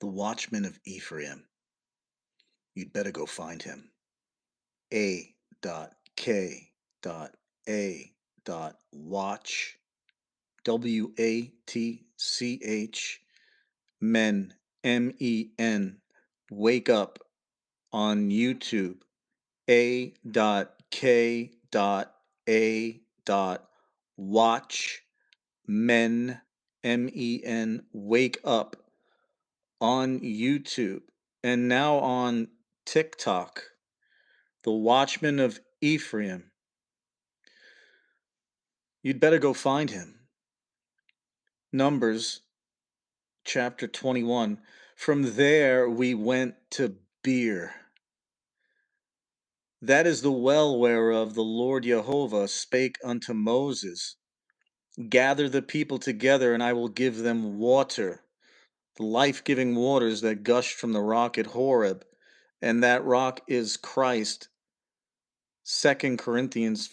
The Watchman of Ephraim. You'd better go find him. A.K.A.Watch WATCH Men MEN Wake Up on YouTube. A.K.A.Watch Men MEN Wake Up on YouTube, and now on TikTok. The Watchman of Ephraim. You'd better go find him. Numbers chapter 21. From there we went to Beer. That is the well whereof the Lord Jehovah spake unto Moses. Gather the people together, and I will give them water, the life-giving waters that gushed from the rock at Horeb, and that rock is Christ. 1 Corinthians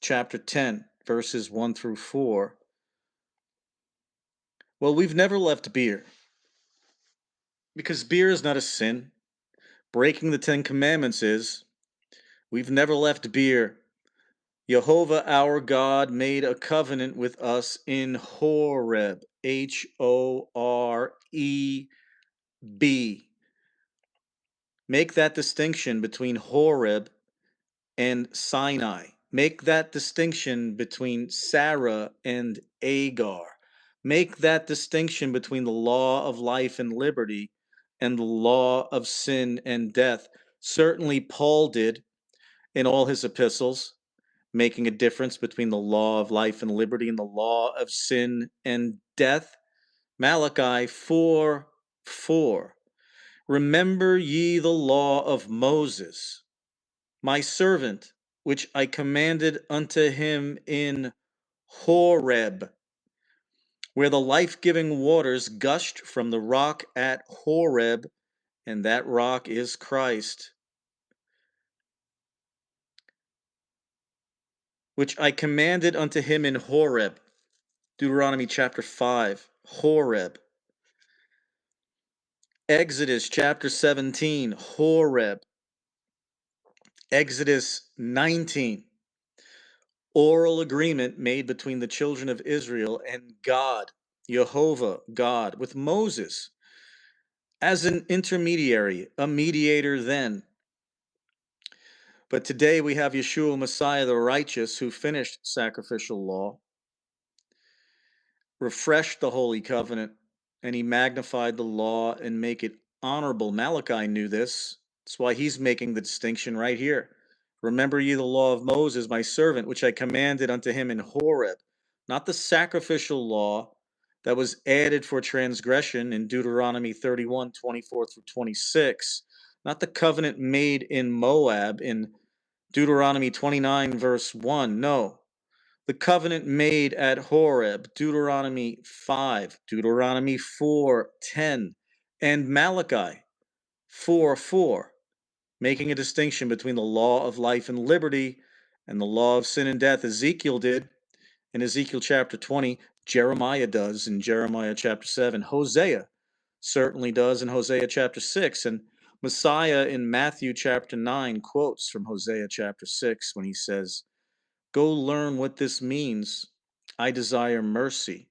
chapter 10, verses 1 through 4. Well, we've never left beer, because beer is not a sin. Breaking the 10 Commandments is. We've never left beer. Jehovah our God made a covenant with us in Horeb, Horeb. Make that distinction between Horeb and Sinai. Make that distinction between Sarah and Agar. Make that distinction between the law of life and liberty and the law of sin and death. Certainly, Paul did in all his epistles, making a difference between the law of life and liberty and the law of sin and death. Malachi 4:4. Remember ye the law of Moses, my servant, which I commanded unto him in Horeb, where the life-giving waters gushed from the rock at Horeb, and that rock is Christ. Which I commanded unto him in Horeb. Deuteronomy chapter 5, Horeb. Exodus chapter 17, Horeb. Exodus 19. Oral agreement made between the children of Israel and God, Jehovah, God, with Moses as an intermediary, a mediator then. But today we have Yeshua Messiah the righteous, who finished sacrificial law, refreshed the holy covenant, and he magnified the law and make it honorable. Malachi knew this. That's why he's making the distinction right here. Remember ye the law of Moses, my servant, which I commanded unto him in Horeb. Not the sacrificial law that was added for transgression in Deuteronomy 31, 24 through 26. Not the covenant made in Moab in Deuteronomy 29, verse 1. No. The covenant made at Horeb, Deuteronomy 5, Deuteronomy 4:10, and Malachi 4:4, making a distinction between the law of life and liberty and the law of sin and death. Ezekiel did in Ezekiel chapter 20, Jeremiah does in Jeremiah chapter 7, Hosea certainly does in Hosea chapter 6, and Messiah in Matthew chapter 9 quotes from Hosea chapter 6 when he says, go learn what this means. I desire mercy,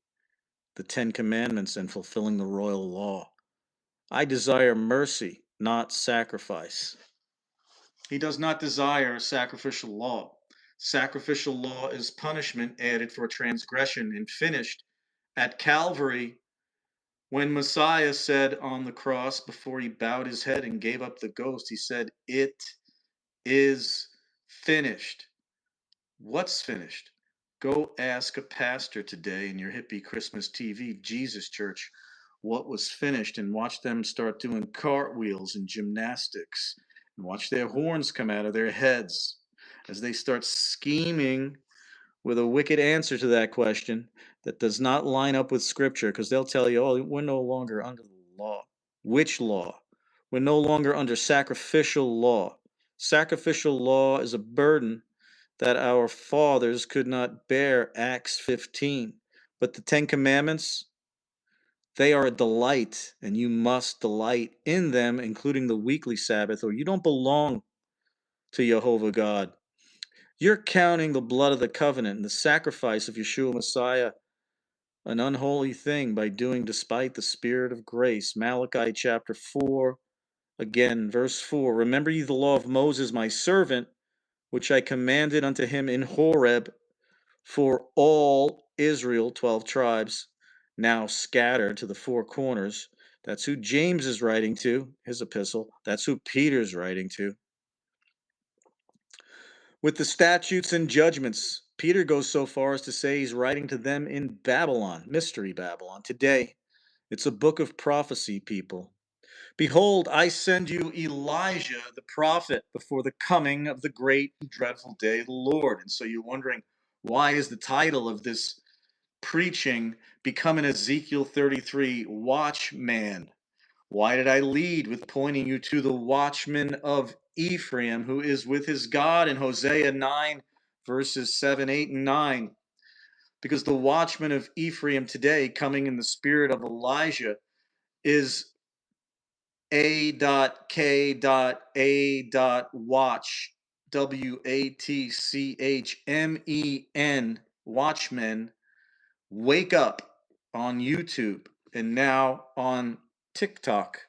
the 10 Commandments, and fulfilling the royal law. I desire mercy, not sacrifice. He does not desire sacrificial law. Sacrificial law is punishment added for transgression and finished at Calvary when Messiah said on the cross before he bowed his head and gave up the ghost, he said, it is finished. What's finished? Go ask a pastor today in your hippie Christmas TV Jesus church what was finished, and watch them start doing cartwheels and gymnastics, and watch their horns come out of their heads as they start scheming with a wicked answer to that question that does not line up with Scripture, because they'll tell you, oh, we're no longer under the law. Which law? We're no longer under sacrificial law. Sacrificial law is a burden that our fathers could not bear, Acts 15. But the 10 Commandments, They are a delight, and you must delight in them, including the weekly Sabbath, or you don't belong to Jehovah God. You're counting the blood of the covenant and the sacrifice of Yeshua Messiah an unholy thing by doing despite the Spirit of grace. Malachi chapter 4, again, verse 4. Remember ye the law of Moses, my servant, which I commanded unto him in Horeb for all Israel, 12 tribes, now scattered to the four corners. That's who James is writing to, his epistle. That's who Peter's writing to. With the statutes and judgments, Peter goes so far as to say he's writing to them in Babylon, Mystery Babylon. Today, it's a book of prophecy, people. Behold, I send you Elijah the prophet before the coming of the great and dreadful day of the Lord. And so you're wondering, why is the title of this preaching become in Ezekiel 33, Watchman? Why did I lead with pointing you to the Watchman of Ephraim, who is with his God in Hosea 9, verses 7, 8, and 9? Because the Watchman of Ephraim today, coming in the spirit of Elijah, is A.K.A.Watch, WATCHMEN, Watchmen, Wake Up on YouTube, and now on TikTok.